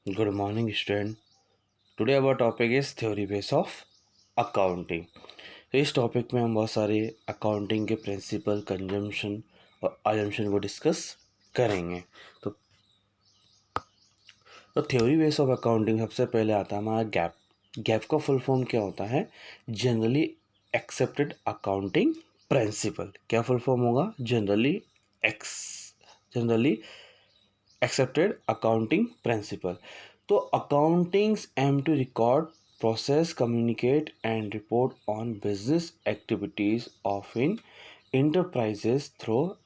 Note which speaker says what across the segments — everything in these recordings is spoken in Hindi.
Speaker 1: Good morning, student. Today our topic is theory base of accounting. तो इस टॉपिक में हम बहुत सारे अकाउंटिंग के प्रिंसिपल, कंजम्पशन और अजम्पशन को डिस्कस करेंगे। तो थ्योरी बेस ऑफ अकाउंटिंग सबसे पहले आता है हमारा गैप। गैप का फुल फॉर्म क्या होता है? Generally accepted accounting principal. क्या फुल फॉर्म होगा? Generally accepted accounting principle. तो accountings aim to record, process, communicate and report on business activities of in enterprises through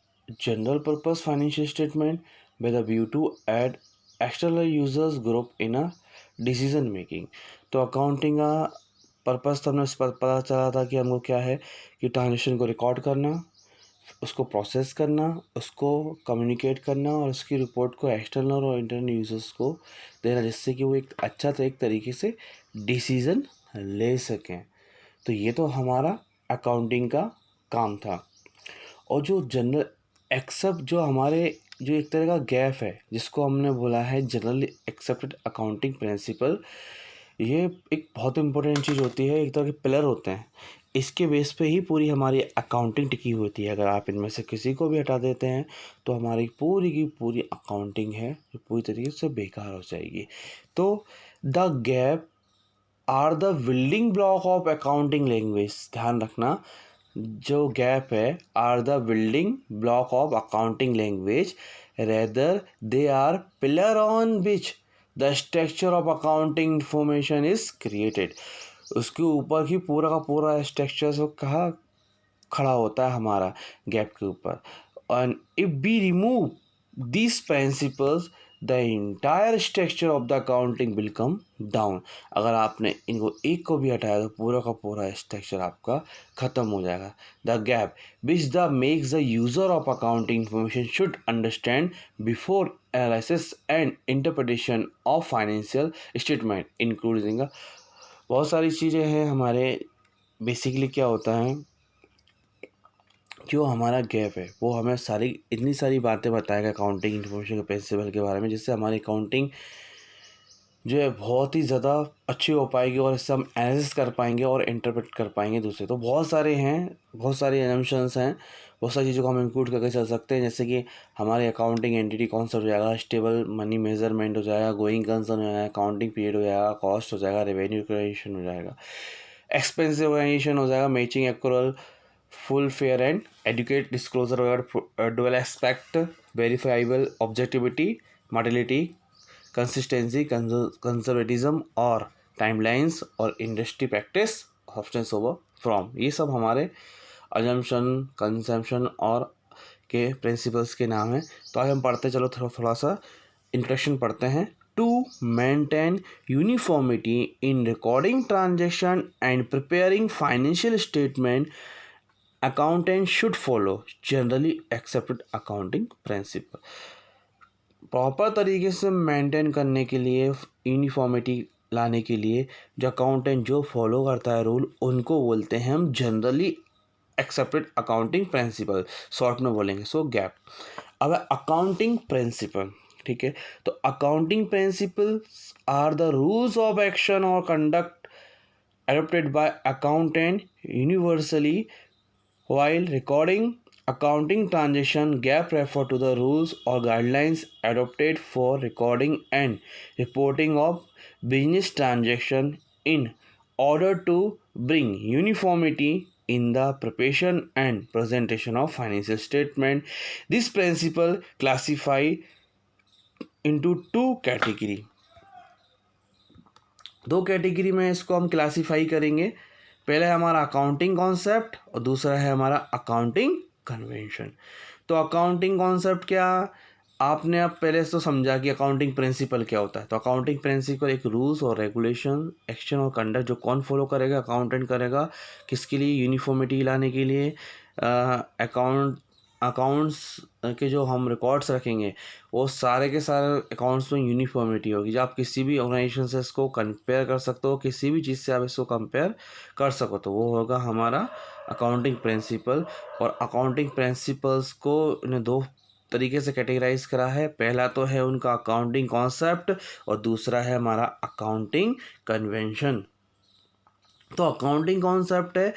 Speaker 1: general purpose financial statement with a view to add external users group in a decision making. तो अकाउंटिंग का पर्पस तो हमें पता चला था कि हमको क्या है कि ट्रांजेक्शन को रिकॉर्ड करना, उसको प्रोसेस करना, उसको कम्युनिकेट करना और उसकी रिपोर्ट को एक्सटर्नल और इंटरनल यूजर्स को देना, जिससे कि वो एक तरीके से डिसीज़न ले सकें। तो ये तो हमारा अकाउंटिंग का काम था। और जो जनरल एक्सेप्ट जो हमारे जो एक तरह का गैप है, जिसको हमने बोला है जनरली एक्सेप्टेड अकाउंटिंग प्रिंसिपल, ये एक बहुत इंपॉर्टेंट चीज़ होती है, एक तरह के पिलर होते हैं। इसके बेस पे ही पूरी हमारी अकाउंटिंग टिकी होती है। अगर आप इनमें से किसी को भी हटा देते हैं तो हमारी पूरी की पूरी अकाउंटिंग है जो पूरी तरीके से बेकार हो जाएगी। तो the GAAP are the building block of accounting language. ध्यान रखना, जो गैप है are the building block of accounting language, rather they are pillar on which the structure of accounting information is created. उसके ऊपर ही पूरा का पूरा स्ट्रक्चर से कहाँ खड़ा होता है हमारा गैप के ऊपर। And if we remove these principles, the entire structure of the accounting will come down. अगर आपने इनको एक को भी हटाया तो पूरा का पूरा स्ट्रक्चर आपका ख़त्म हो जाएगा। The gap which the makes the user of accounting information should understand before analysis and interpretation of financial statement including बहुत सारी चीज़ें हैं हमारे। बेसिकली क्या होता है, जो हमारा गैप है वो हमें इतनी सारी बातें बताएगा अकाउंटिंग इन्फॉर्मेशन के प्रिंसिपल के बारे में, जिससे हमारी अकाउंटिंग जो है बहुत ही ज़्यादा अच्छी हो पाएगी और इससे हम एनालिसिस कर पाएंगे और इंटरप्रेट कर पाएंगे दूसरे। तो बहुत सारे हैं, बहुत सारे एजम्पशंस हैं, बहुत सारी चीज़ों को हम इंक्लूड करके चल सकते हैं। जैसे कि हमारे अकाउंटिंग एंटिटी कॉन्सेप्ट हो जाएगा, स्टेबल मनी मेजरमेंट हो जाएगा, गोइंग कंसर्न हो जाएगा, अकाउंटिंग पीरियड हो जाएगा, कॉस्ट हो जाएगा, रेवेन्यू क्रिएशन हो जाएगा, एक्सपेंसिव ऑर्गेनाइजेशन हो जाएगा, matching accrual, full fair and adequate disclosure or dual aspect, verifiable objectivity, modality, consistency, conservatism और timelines और industry practice, substance over from। ये सब हमारे assumption, consumption और के principles के नाम हैं। तो आज हम पढ़ते चलो थोड़ा सा इंट्रोडक्शन पढ़ते हैं। To maintain uniformity in recording transaction and preparing financial statement, accountant should follow generally accepted accounting principle। Proper तरीके से मेंटेन करने के लिए, यूनिफॉर्मिटी लाने के लिए जो अकाउंटेंट जो फॉलो करता है रूल, उनको बोलते हैं हम generally accepted accounting principle, short में बोलेंगे। So GAAP. अब अकाउंटिंग प्रिंसिपल, ठीक है। तो accounting principles are the rules of action और conduct adopted by accountant universally while recording accounting transaction. GAAP refer to the rules or guidelines adopted for recording and reporting of business transaction in order to bring uniformity in the preparation and presentation of financial statement. This principle classify into two category। दो कैटेगरी में इसको हम क्लासीफाई करेंगे। पहले है हमारा अकाउंटिंग कॉन्सेप्ट और दूसरा है हमारा अकाउंटिंग कन्वेंशन। तो अकाउंटिंग कॉन्सेप्ट क्या, आपने अब पहले तो समझा कि अकाउंटिंग प्रिंसिपल क्या होता है। तो अकाउंटिंग प्रिंसिपल एक रूल्स और रेगुलेशन, एक्शन और कंडक्ट जो कौन फॉलो करेगा, अकाउंटेंट करेगा। किसके लिए? यूनिफॉर्मिटी लाने के लिए। अकाउंट्स के जो हम रिकॉर्ड्स रखेंगे वो सारे के सारे अकाउंट्स में यूनिफॉर्मिटी होगी। जब आप किसी भी ऑर्गेनाइजेशन से इसको कंपेयर कर सकते हो, किसी भी चीज़ से आप इसको कंपेयर कर सको, तो वो होगा हमारा अकाउंटिंग प्रिंसिपल। और अकाउंटिंग प्रिंसिपल्स को इन्हें दो तरीके से कैटेगराइज करा है। पहला तो है उनका अकाउंटिंग कॉन्सेप्ट और दूसरा है हमारा अकाउंटिंग कन्वेंशन। तो अकाउंटिंग कॉन्सेप्ट है,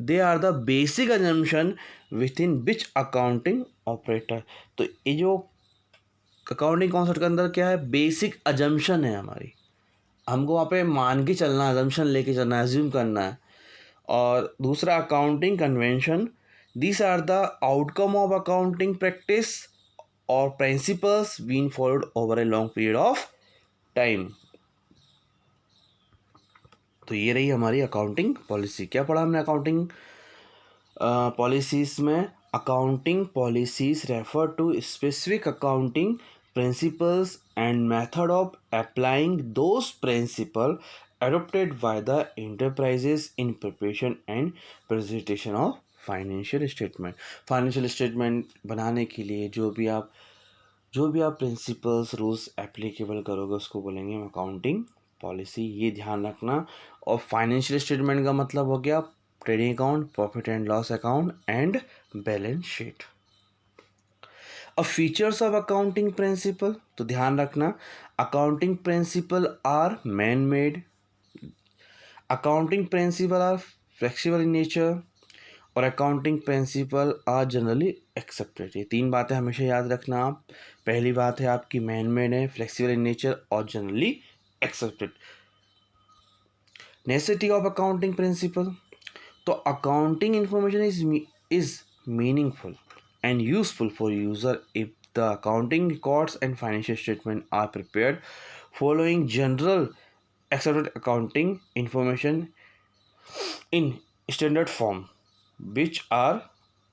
Speaker 1: they are the basic assumption within which accounting operator. तो ये जो अकाउंटिंग कॉन्सेप्ट के अंदर क्या है, बेसिक अजम्पशन है हमारी, हमको वहाँ पे मान के चलना है, अजम्पशन लेके चलना है, एज्यूम करना है। और दूसरा accounting convention, these are the outcome of accounting practice और principles been followed over a long period of time. तो ये रही हमारी अकाउंटिंग पॉलिसी। क्या पढ़ा हमने अकाउंटिंग पॉलिसीज में? Accounting policies refer to specific accounting principles and method of applying those principles adopted by the enterprises in preparation and presentation of financial statement। Financial statement बनाने के लिए जो भी आप प्रिंसिपल्स रूल्स एप्लीकेबल करोगे उसको बोलेंगे हम अकाउंटिंग पॉलिसी। ये ध्यान रखना। और फाइनेंशियल स्टेटमेंट का मतलब हो गया trading account, profit and loss account and balance sheet. अब फीचर्स ऑफ अकाउंटिंग प्रिंसिपल, तो ध्यान रखना accounting principle are man made, accounting principle are flexible in nature और accounting principle are generally accepted. ये तीन बातें हमेशा याद रखना आप। पहली बात है आपकी मैन मेड है, फ्लेक्सिबल इन नेचर और generally accepted. Necessity of accounting principle, तो accounting information is meaningful and useful for user if the accounting records and financial statement are prepared following general accepted accounting information in standard form which are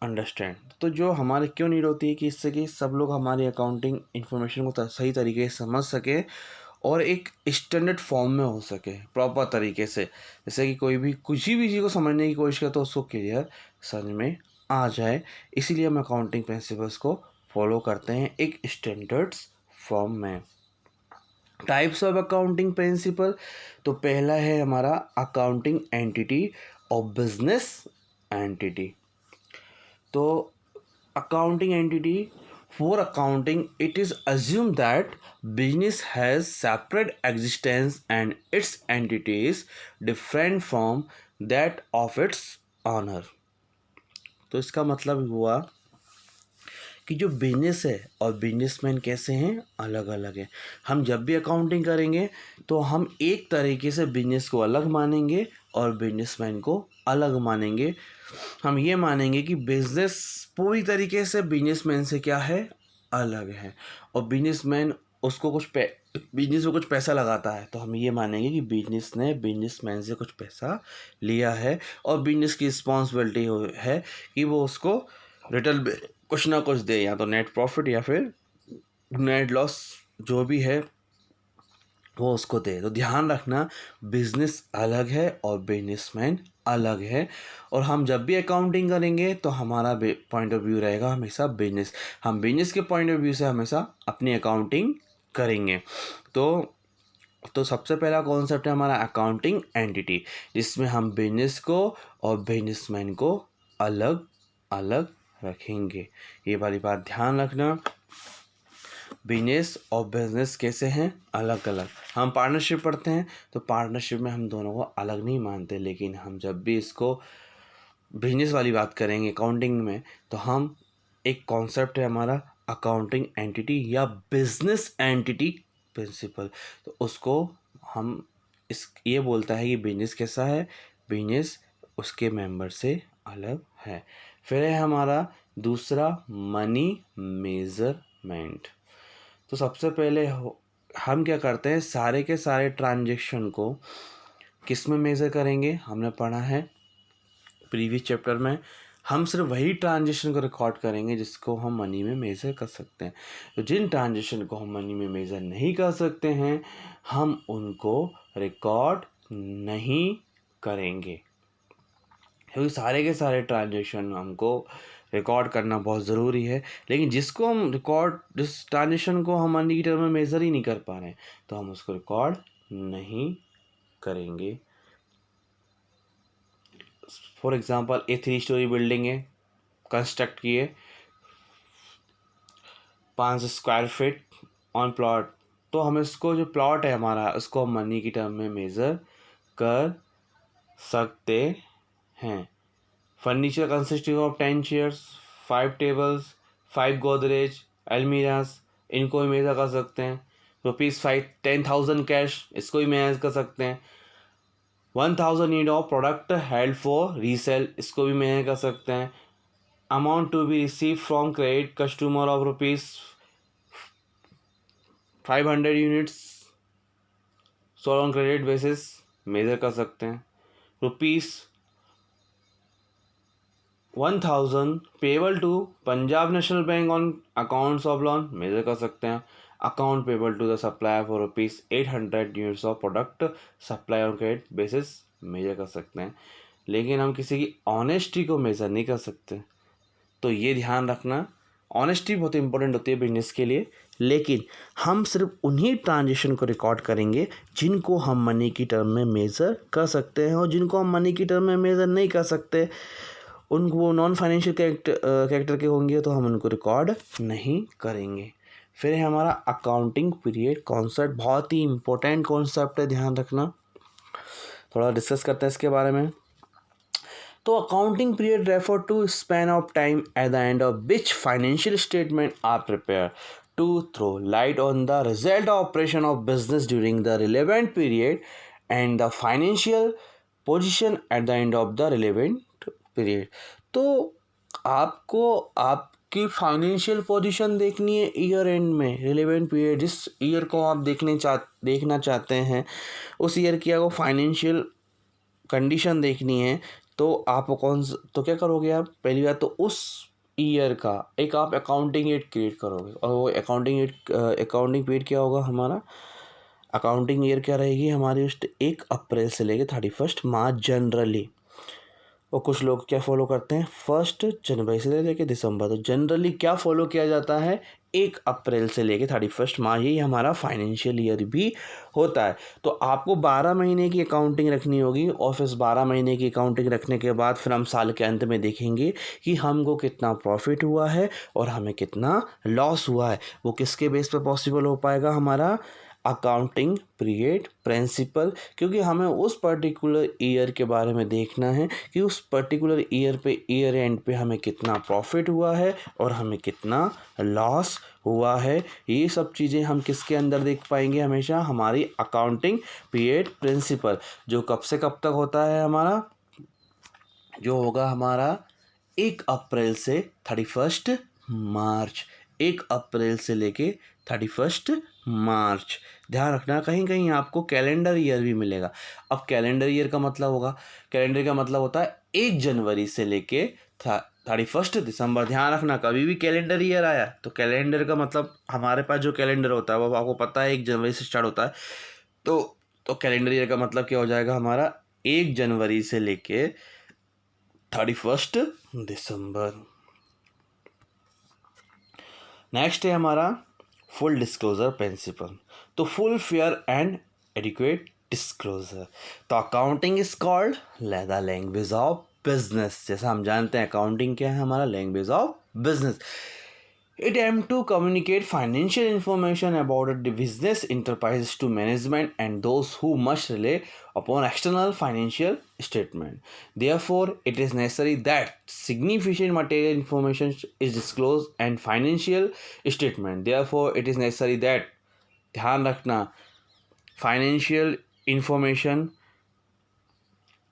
Speaker 1: understand। तो जो हमारे क्यों नीड होती है कि इससे कि सब लोग हमारी अकाउंटिंग इन्फॉर्मेशन को सही तरीके से समझ सके और एक स्टैंडर्ड फॉर्म में हो सके प्रॉपर तरीके से, जैसे कि कोई भी कुछ भी चीज़ को समझने की कोशिश करे तो उसको क्लियर समझ में आ जाए। इसीलिए हम अकाउंटिंग प्रिंसिपल्स को फॉलो करते हैं एक स्टैंडर्ड्स फॉर्म में। टाइप्स ऑफ अकाउंटिंग प्रिंसिपल, तो पहला है हमारा अकाउंटिंग एंटिटी और बिजनेस एंटिटी। तो accounting entity, for accounting it is assumed that business has separate existence and its entity is different from that of its owner। तो इसका मतलब हुआ कि जो बिजनेस है और बिजनेसमैन कैसे हैं, अलग अलग है। हम जब भी अकाउंटिंग करेंगे तो हम एक तरीके से बिजनेस को अलग मानेंगे और बिजनेसमैन को अलग मानेंगे। हम ये मानेंगे कि बिजनेस पूरी तरीके से बिजनेसमैन से क्या है, अलग है। और बिजनेसमैन उसको बिजनेस में कुछ पैसा लगाता है तो हम ये मानेंगे कि बिजनेस ने बिजनेसमैन से कुछ पैसा लिया है और बिजनेस की रिस्पॉन्सिबिलिटी है कि वो उसको रिटर्न कुछ ना कुछ दे, या तो नेट प्रॉफिट या फिर नेट लॉस जो भी है वो उसको दे। तो ध्यान रखना बिजनेस अलग है और बिजनेसमैन अलग है। और हम जब भी अकाउंटिंग करेंगे तो हमारा पॉइंट ऑफ व्यू रहेगा हमेशा बिजनेस, हम बिजनेस के पॉइंट ऑफ व्यू से हमेशा अपनी अकाउंटिंग करेंगे। तो सबसे पहला कॉन्सेप्ट है हमारा अकाउंटिंग एंटिटी, जिसमें हम बिजनेस को और बिजनेसमैन को अलग अलग रखेंगे। ये वाली बात ध्यान रखना, बिजनेस और बिजनेस कैसे हैं, अलग अलग। हम पार्टनरशिप पढ़ते हैं तो पार्टनरशिप में हम दोनों को अलग नहीं मानते, लेकिन हम जब भी इसको बिजनेस वाली बात करेंगे अकाउंटिंग में तो हम एक कॉन्सेप्ट है हमारा अकाउंटिंग एंटिटी या बिजनेस एंटिटी प्रिंसिपल। तो उसको हम ये बोलता है कि बिजनेस कैसा है, बिजनेस उसके मेंबर से अलग है। फिर है हमारा दूसरा मनी मेजरमेंट। तो सबसे पहले हम क्या करते हैं, सारे के सारे ट्रांजेक्शन को किस में मेज़र करेंगे, हमने पढ़ा है प्रीवियस चैप्टर में। हम सिर्फ वही ट्रांजेक्शन को रिकॉर्ड करेंगे जिसको हम मनी में मेज़र कर सकते हैं। तो जिन ट्रांजेक्शन को हम मनी में मेज़र नहीं कर सकते हैं हम उनको रिकॉर्ड नहीं करेंगे, क्योंकि सारे के सारे ट्रांजेक्शन हमको रिकॉर्ड करना बहुत ज़रूरी है। लेकिन जिस ट्रांजेक्शन को हम मनी की टर्म में मेज़र ही नहीं कर पा रहे हैं तो हम उसको रिकॉर्ड नहीं करेंगे। फॉर एग्जांपल 3 स्टोरी बिल्डिंग है, कंस्ट्रक्ट की है, 500 स्क्वायर फीट ऑन प्लॉट, तो हम इसको जो प्लॉट है हमारा उसको मनी की टर्म में मेज़र कर सकते हैं। Furniture consisting of 10 chairs, 5 tables, 5 Godrej, अलमीरास, इनको भी मेज़र कर सकते हैं। ₹10,000 कैश, इसको भी मेज़र कर सकते हैं। 1,000 unit of product held for resale, इसको भी मेज़र कर सकते हैं। Amount to be receive from credit customer of ₹500 units sold on credit basis, measure कर सकते हैं। ₹1,000 payable to Punjab National Bank on accounts of loan, measure कर सकते हैं। Account payable to the supplier for ₹800 units of product supply on credit basis, measure कर सकते हैं। लेकिन हम किसी की ऑनेस्टी को मेज़र नहीं कर सकते, तो ये ध्यान रखना। ऑनेस्टी बहुत इंपॉर्टेंट होती है बिजनेस के लिए, लेकिन हम सिर्फ उन्हीं ट्रांजेक्शन को रिकॉर्ड करेंगे जिनको हम मनी की टर्म में मेज़र कर सकते हैं, और जिनको हम मनी की टर्म में मेज़र नहीं कर सकते उनको, वो नॉन फाइनेंशियल कैरेक्टर के होंगे, तो हम उनको रिकॉर्ड नहीं करेंगे। फिर है हमारा अकाउंटिंग पीरियड कॉन्सेप्ट, बहुत ही इंपॉर्टेंट कॉन्सेप्ट है, ध्यान रखना। थोड़ा डिस्कस करते हैं इसके बारे में। तो accounting period refer to span of time at the end of which financial statement are prepare to throw light on the result of operation of business during the relevant period and the financial position at the end of the relevant period. तो आपको आपकी फाइनेंशियल पोजीशन देखनी है ईयर एंड में, रिलेवेंट पीरियड, जिस ईयर को आप देखना चाहते हैं उस ईयर की आपको फाइनेंशियल कंडीशन देखनी है। तो आप तो क्या करोगे आप, पहली बात तो उस ईयर का एक आप अकाउंटिंग ईयर क्रिएट करोगे, और वो अकाउंटिंग पीरियड क्या होगा हमारा, अकाउंटिंग ईयर क्या रहेगी हमारी, 1 अप्रैल से लेकर 31 मार्च जनरली। और कुछ लोग क्या फॉलो करते हैं 1 जनवरी से लेकर दिसंबर। तो जनरली क्या फॉलो किया जाता है, 1 अप्रैल से लेकर 31 मार्च, यही हमारा फाइनेंशियल ईयर भी होता है। तो आपको 12 महीने की अकाउंटिंग रखनी होगी, और फिर 12 महीने की अकाउंटिंग रखने के बाद फिर हम साल के अंत में देखेंगे कि हमको कितना प्रॉफिट हुआ है और हमें कितना लॉस हुआ है। वो किसके बेस पर पॉसिबल हो पाएगा, हमारा अकाउंटिंग पीरियड प्रिंसिपल, क्योंकि हमें उस पर्टिकुलर ईयर के बारे में देखना है कि उस पर्टिकुलर ईयर एंड पे हमें कितना प्रॉफिट हुआ है और हमें कितना लॉस हुआ है। ये सब चीज़ें हम किसके अंदर देख पाएंगे, हमेशा हमारी अकाउंटिंग पीरियड प्रिंसिपल, जो कब से कब तक होता है हमारा, जो होगा हमारा 1 अप्रैल से 31 मार्च, 1 अप्रैल से लेके 31 मार्च। ध्यान रखना, कहीं कहीं आपको कैलेंडर ईयर भी मिलेगा। अब कैलेंडर ईयर का मतलब होगा, कैलेंडर का मतलब होता है 1 जनवरी से लेके 31 दिसंबर। ध्यान रखना, कभी भी कैलेंडर ईयर आया तो कैलेंडर का मतलब, हमारे पास जो कैलेंडर होता है वो आपको पता है 1 जनवरी से स्टार्ट होता है। तो कैलेंडर ईयर का मतलब क्या हो जाएगा हमारा, 1 जनवरी से लेके 31 दिसंबर। नेक्स्ट है हमारा फुल डिस्क्लोजर प्रिंसिपल। तो full fair and adequate disclosure. तो accounting is called the language of business. जैसा हम जानते हैं अकाउंटिंग क्या है हमारा, language of business. It aims to communicate financial information about the business enterprises to management and those who must rely upon external financial statement. Therefore, it is necessary that significant material information is disclosed and financial statement. Therefore, it is necessary that, ध्यान रखना, फाइनेंशियल इंफॉर्मेशन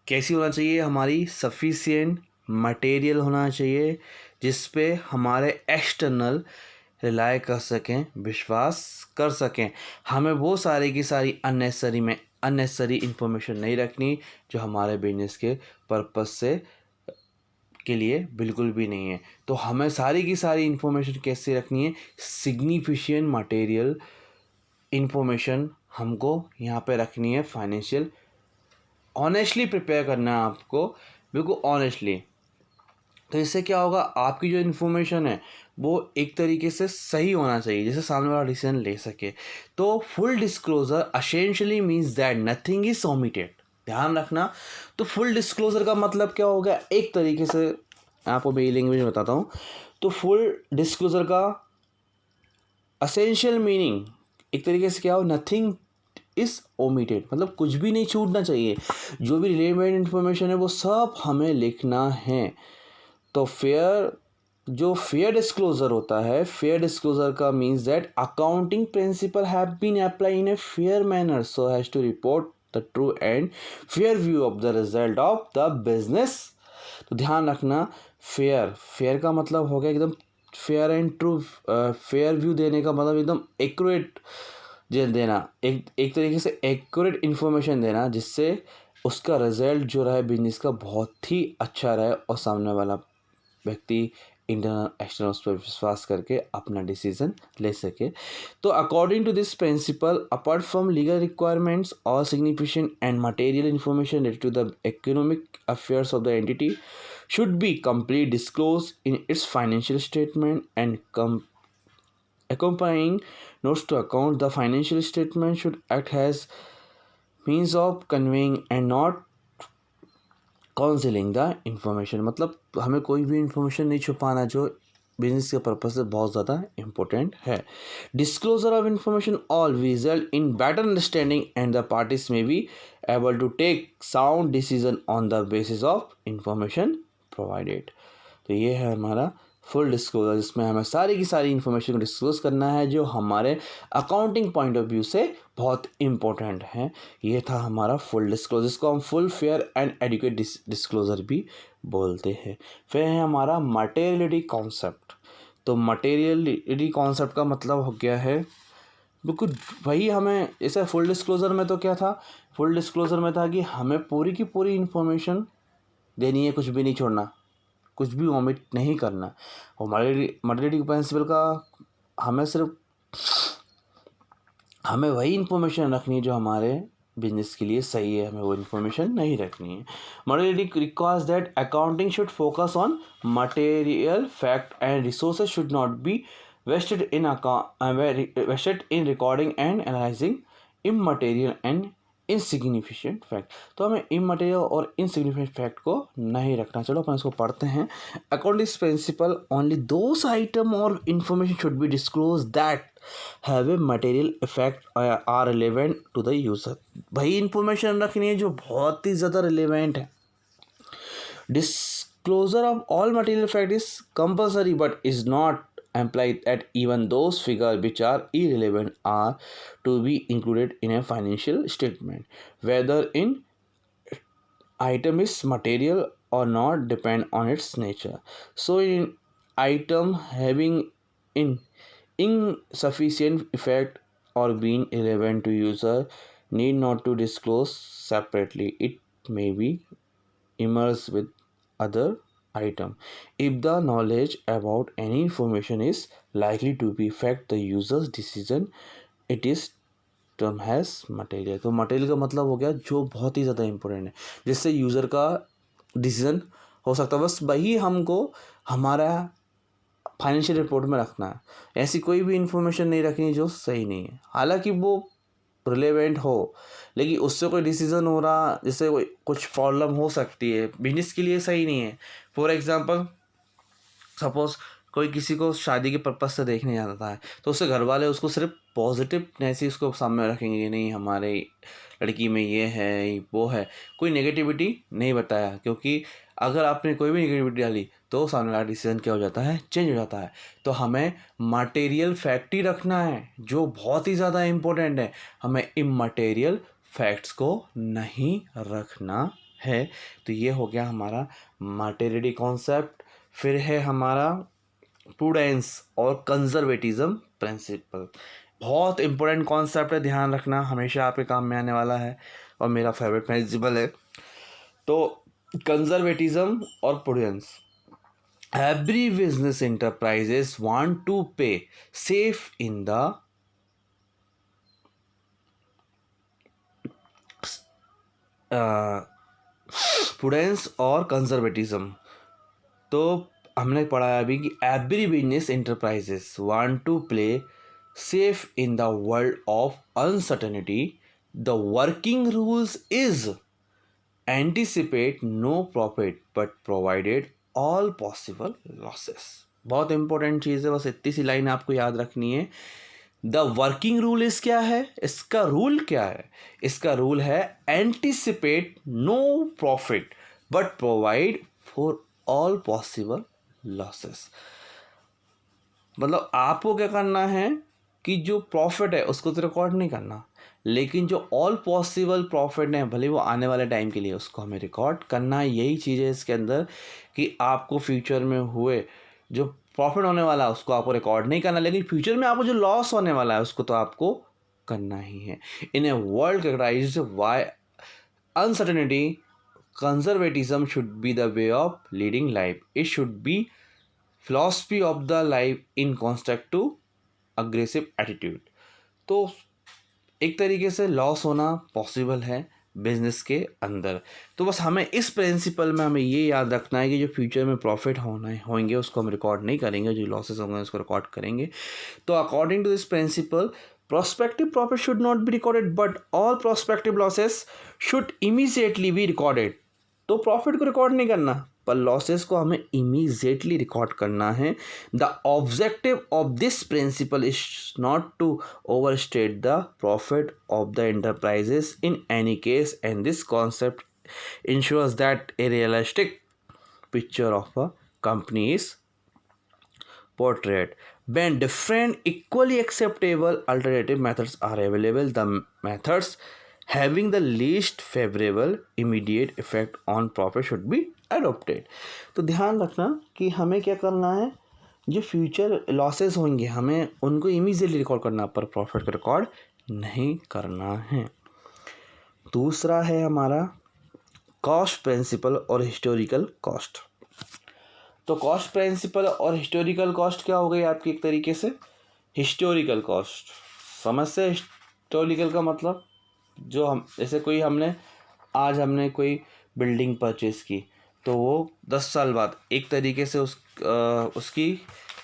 Speaker 1: कैसी होना चाहिए हमारी, सफिशिएंट मटेरियल होना चाहिए जिस पे हमारे एक्सटर्नल रिलाय कर सकें, विश्वास कर सकें। हमें वो सारी की सारी अननेसेसरी इंफॉर्मेशन नहीं रखनी जो हमारे बिजनेस के पर्पस से के लिए बिल्कुल भी नहीं है। तो हमें सारी की सारी इंफॉर्मेशन कैसे रखनी है, सिग्निफिकेंट मटेरियल इंफॉर्मेशन हमको यहाँ पे रखनी है। फाइनेंशियल ऑनेस्टली प्रिपेयर करना है आपको, बिल्कुल ऑनेस्टली। तो इससे क्या होगा, आपकी जो इन्फॉर्मेशन है वो एक तरीके से सही होना चाहिए जिससे सामने वाला डिसीजन ले सके। तो full disclosure essentially means that nothing is omitted. ध्यान रखना, तो फुल डिस्क्लोजर का मतलब क्या होगा, एक तरीके से आपको मेरी लैंग्वेज में बताता हूँ। तो फुल डिस्क्लोजर का असेंशियल मीनिंग एक तरीके से क्या हो, नथिंग इज ओमिटेड, मतलब कुछ भी नहीं छूटना चाहिए, जो भी रिलेवेंट इन्फॉर्मेशन है वो सब हमें लिखना है। तो जो फेयर डिस्क्लोजर होता है, फेयर डिस्क्लोजर का means that accounting principle have been apply in a fair manner so has to report the true and fair view of the result of the business. तो ध्यान रखना, फेयर का मतलब हो गया एकदम fair and true, fair view देने का मतलब एकदम एक्यूरेट देना, एक तरीके से एक्यूरेट इन्फॉर्मेशन देना, जिससे उसका रिजल्ट जो रहे बिजनेस का बहुत ही अच्छा रहे और सामने वाला व्यक्ति इंटरनल एक्सटर्नल उस पर विश्वास करके अपना डिसीजन ले सके। तो according to this principle, apart from legal requirements और significant and material information related to the economic affairs of the entity should be complete disclosed in its financial statement and accompanying notes to account. The financial statement should act as means of conveying and not counselling the information, मतलब हमें कोई भी इंफॉर्मेशन नहीं छुपाना जो बिजनेस के पर्पज से बहुत ज़्यादा इंपॉर्टेंट है। Disclosure of information all result in better understanding and the parties may be able to take sound decision on the basis of information provided. तो ये है हमारा फुल डिस्क्लोजर, जिसमें हमें सारी की सारी इन्फॉर्मेशन को डिस्क्लोज करना है जो हमारे अकाउंटिंग पॉइंट ऑफ व्यू से बहुत इंपॉर्टेंट है। ये था हमारा फुल डिस्क्लोजर, जिसको हम full fair and adequate disclosure भी बोलते हैं। फिर है हमारा मटेरियलिटी कॉन्सेप्ट। तो मटेरियलिटी कॉन्सेप्ट का मतलब हो गया है बिल्कुल वही, हमें जैसे फुल डिस्क्लोजर में तो क्या था, फुल डिस्क्लोजर में था कि हमें पूरी की पूरी इन्फॉर्मेशन देनी है, कुछ भी नहीं छोड़ना, कुछ भी ओमिट नहीं करना। और मटेरियलिटी प्रिंसिपल का हमें वही इन्फॉर्मेशन रखनी है जो हमारे बिजनेस के लिए सही है, हमें वो इन्फॉर्मेशन नहीं रखनी है। Materiality requires that accounting should focus on material fact and resources should not be wasted in recording and analysing immaterial and insignificant fact. तो हमें इमटेरियल और इनसिग्निफिकेंट फैक्ट को नहीं रखना। चलो अपन इसको पढ़ते हैं। According to principle only those item और information should be disclose that have a material effect are relevant to the user. वही इंफॉर्मेशन रखनी है जो बहुत ही ज़्यादा रिलेवेंट है। Disclosure of all material fact is compulsory but is not implied that even those figures which are irrelevant are to be included in a financial statement. Whether in item is material or not depend on its nature. So in item having in insufficient effect or being irrelevant to user need not to disclose separately. It may be immersed with other item if the knowledge about any information is likely to be affect the user's decision. It is term has material. तो मटेरियल का मतलब हो गया जो बहुत ही ज़्यादा इंपॉर्टेंट है, जिससे यूज़र का डिसीजन हो सकता है। बस वही हमको हमारा फाइनेंशियल रिपोर्ट में रखना है, ऐसी कोई भी इंफॉर्मेशन नहीं रखनी जो सही नहीं है, हालांकि वो रिलेवेंट हो, लेकिन उससे कोई डिसीजन हो रहा जिससे कोई कुछ प्रॉब्लम हो सकती है, बिजनेस के लिए सही नहीं है। फॉर एग्जांपल सपोज कोई किसी को शादी के पर्पज से देखने जाता है, तो उससे घर वाले उसको सिर्फ पॉजिटिव ऐसे उसको सामने रखेंगे कि नहीं हमारे लड़की में ये है वो है, कोई नेगेटिविटी नहीं बताया, क्योंकि अगर आपने कोई भी नेगेटिविटी डाली तो सामने वाला डिसीजन क्या हो जाता है, चेंज हो जाता है। तो हमें मटेरियल फैक्ट ही रखना है जो बहुत ही ज़्यादा इम्पोर्टेंट है, हमें इमटेरियल फैक्ट्स को नहीं रखना है। तो ये हो गया हमारा मटेरियलिटी कॉन्सेप्ट। फिर है हमारा प्रूडेंस और कंजर्वेटिज्म प्रिंसिपल। बहुत इंपॉर्टेंट कॉन्सेप्ट है, ध्यान रखना, हमेशा आपके काम में आने वाला है और मेरा फेवरेट प्रिंसिपल है। तो कंजर्वेटिज्म और prudence, every business enterprises want to pay safe in the prudence और कंजर्वेटिज्म। तो हमने पढ़ा है अभी कि every business enterprises want to play safe in the world of uncertainty. The working rules is anticipate no profit but provided all possible losses. बहुत इंपॉर्टेंट चीज़ है, बस इतनी सी लाइन आपको याद रखनी है द वर्किंग रूल इज क्या है, इसका रूल क्या है, इसका रूल है anticipate no profit but provide for all possible losses. मतलब आपको क्या करना है कि जो प्रॉफिट है उसको तो रिकॉर्ड नहीं करना, लेकिन जो ऑल पॉसिबल प्रॉफिट है भले वो आने वाले टाइम के लिए, उसको हमें रिकॉर्ड करना है। यही चीज़ है इसके अंदर कि आपको फ्यूचर में हुए जो प्रॉफिट होने वाला है उसको आपको रिकॉर्ड नहीं करना, लेकिन फ्यूचर में आपको जो लॉस होने वाला है उसको तो आपको करना ही है। In a world characterised by uncertainty, conservatism should be the way of leading life. It should be philosophy of the life in constructive aggressive attitude। तो एक तरीके से लॉस होना पॉसिबल है बिजनेस के अंदर। तो बस हमें इस प्रिंसिपल में हमें ये याद रखना है कि जो फ्यूचर में प्रॉफिट होंगे उसको हम रिकॉर्ड नहीं करेंगे, जो लॉसेस होंगे उसको रिकॉर्ड करेंगे। तो according to this principle prospective profit should not be recorded but all prospective losses should immediately be recorded। तो प्रॉफिट को रिकॉर्ड नहीं करना पर लॉसेस को हमें इमीजिएटली रिकॉर्ड करना है। The objective of this principle is not to overstate the profit of the enterprises in any case and this concept ensures that a realistic picture of a company is portrait when different equally acceptable alternative methods are available. The methods having the least favorable immediate effect on profit should be adopted। तो ध्यान रखना कि हमें क्या करना है, जो फ्यूचर लॉसेस होंगे हमें उनको इमीजिएटली रिकॉर्ड करना पर प्रॉफिट को रिकॉर्ड नहीं करना है। दूसरा है हमारा कॉस्ट प्रिंसिपल और हिस्टोरिकल कॉस्ट। तो कॉस्ट प्रिंसिपल और हिस्टोरिकल कॉस्ट क्या हो गई आपकी एक तरीके से। हिस्टोरिकल कॉस्ट समझ से, हिस्टोरिकल का मतलब जो हम जैसे कोई हमने कोई बिल्डिंग परचेज की तो वो 10 साल बाद एक तरीके से उसकी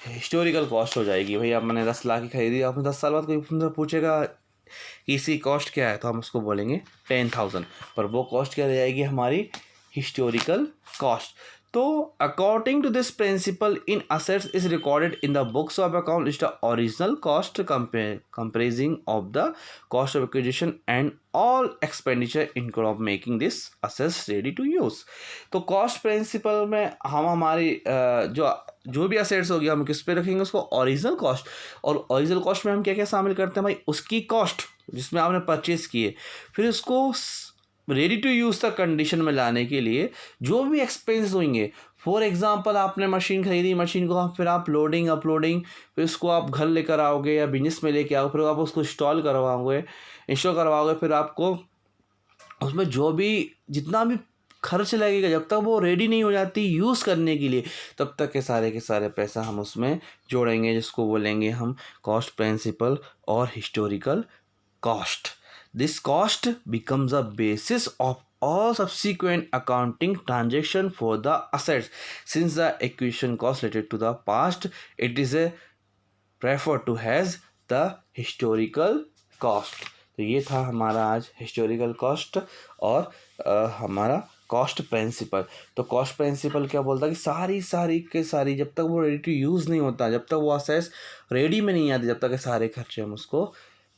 Speaker 1: हिस्टोरिकल कॉस्ट हो जाएगी। भाई आप मैंने 10 लाख की खरीदी, आपने 10 साल बाद कोई तुमसे पूछेगा कि इसकी कॉस्ट क्या है तो हम उसको बोलेंगे 10,000, पर वो कॉस्ट क्या रह जाएगी हमारी हिस्टोरिकल कॉस्ट। तो according to this principle in assets is recorded in the books of account is the original cost comprising of the cost of acquisition and all expenditure income of making this assets ready to use. तो कॉस्ट प्रिंसिपल में हम हमारी जो भी असेट्स होगी हम किस पे रखेंगे उसको ओरिजिनल कॉस्ट। और ओरिजिनल कॉस्ट में हम क्या क्या शामिल करते हैं भाई, उसकी कॉस्ट जिसमें आपने परचेज किए, फिर उसको रेडी टू यूज़ तक कंडीशन में लाने के लिए जो भी एक्सपेंस होंगे। फॉर एग्जांपल आपने मशीन खरीदी, मशीन को फिर आप लोडिंग अपलोडिंग, फिर उसको आप घर लेकर आओगे या बिजनेस में लेके आओगे, फिर आप उसको इंस्टॉल करवाओगे, फिर आपको उसमें जो भी जितना भी खर्च लगेगा जब तक वो रेडी नहीं हो जाती यूज़ करने के लिए तब तक के सारे पैसा हम उसमें जोड़ेंगे, जिसको बोलेंगे हम कॉस्ट प्रिंसिपल और historical cost. This cost becomes a basis of all subsequent accounting transaction for the assets since the acquisition cost related to the past it is a referred to as the historical cost। तो ये था हमारा आज हिस्टोरिकल कॉस्ट और हमारा कॉस्ट प्रिंसिपल। तो कॉस्ट प्रिंसिपल क्या बोलता है कि सारी जब तक वो रेडी टू यूज़ नहीं होता, जब तक वो असेस रेडी में नहीं आती, जब तक सारे खर्चे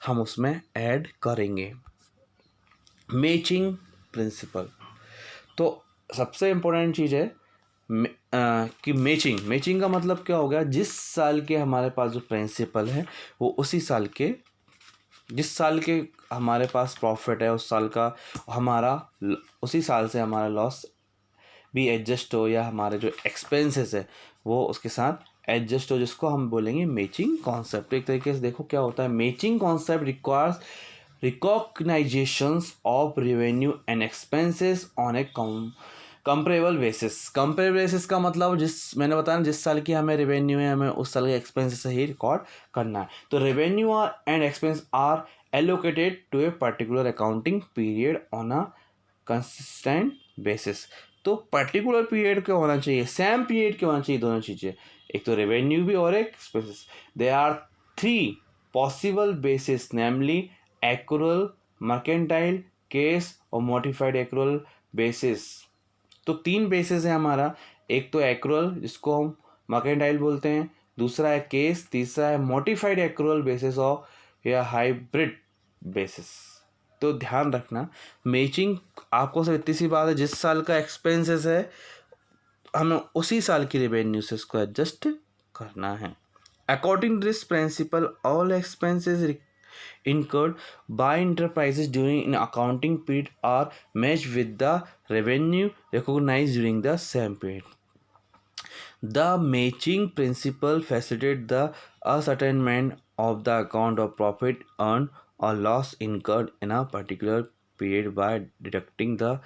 Speaker 1: हम उसमें ऐड करेंगे। मैचिंग प्रिंसिपल, तो सबसे इम्पोर्टेंट चीज़ है कि मैचिंग का मतलब क्या हो गया, जिस साल के हमारे पास जो प्रिंसिपल है वो उसी साल के जिस साल के हमारे पास प्रॉफिट है उस साल का उसी साल से हमारा लॉस भी एडजस्ट हो, या हमारे जो एक्सपेंसेस है वो उसके साथ एडजस्ट हो, जिसको हम बोलेंगे मैचिंग कॉन्सेप्ट। एक तरीके से देखो क्या होता है, matching concept requires recognitions of revenue and expenses on a comparable basis. Comparable basis का मतलब मैंने बताया जिस साल की हमें रेवेन्यू है हमें उस साल के एक्सपेंसेस ही रिकॉर्ड करना है। तो revenue and expense are allocated to a particular accounting period on a consistent basis. तो पर्टिकुलर पीरियड क्या होना चाहिए, सेम पीरियड क्या होना चाहिए, दोनों चीज़ें, एक तो रेवेन्यू भी और एक expenses. They are 3 possible basis namely accrual, mercantile cash और मॉडिफाइड एक्रूअल बेसिस। तो 3 बेसिस है हमारा, एक तो एक्रूअल जिसको हम मर्केंटाइल बोलते हैं, दूसरा है केस, तीसरा है मॉडिफाइड एक्रूअल बेसिस ऑफ या हाइब्रिड बेसिस। तो ध्यान रखना, मैचिंग आपको सिर्फ इतनी सी बात है, जिस साल का एक्सपेंसेस है हमें उसी साल की रेवेन्यू से इसको एडजस्ट करना है। According to this principle all expenses incurred by enterprises during an accounting period are matched with the revenue recognized during the same period. The matching principle facilitates the ascertainment of the account of profit earned or loss incurred in a particular period by deducting the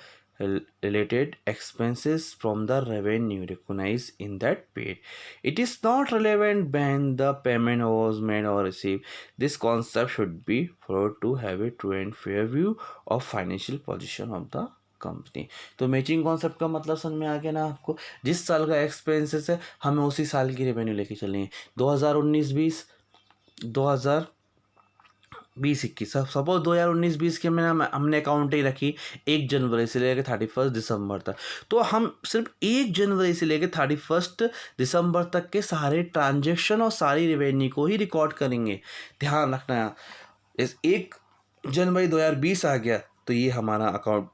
Speaker 1: related expenses from the revenue recognized in that period. It is not relevant when the payment was made or received. This concept should be followed to have a true and fair view of financial position of the company. तो मैचिंग कॉन्सेप्ट का मतलब समझ में आ गया ना आपको, जिस साल का एक्सपेंसेस है हमें उसी साल की रेवेन्यू लेके चलनी है। 2019-20, 2020-21, सपोज 2019-20 के में हमने अकाउंटिंग रखी 1 जनवरी से लेकर 31 दिसंबर तक, तो हम सिर्फ 1 जनवरी से लेकर 31 दिसंबर तक के सारे ट्रांजेक्शन और सारी रेवेन्यू को ही रिकॉर्ड करेंगे। ध्यान रखना, इस 1 जनवरी 2020 आ गया तो ये हमारा अकाउंट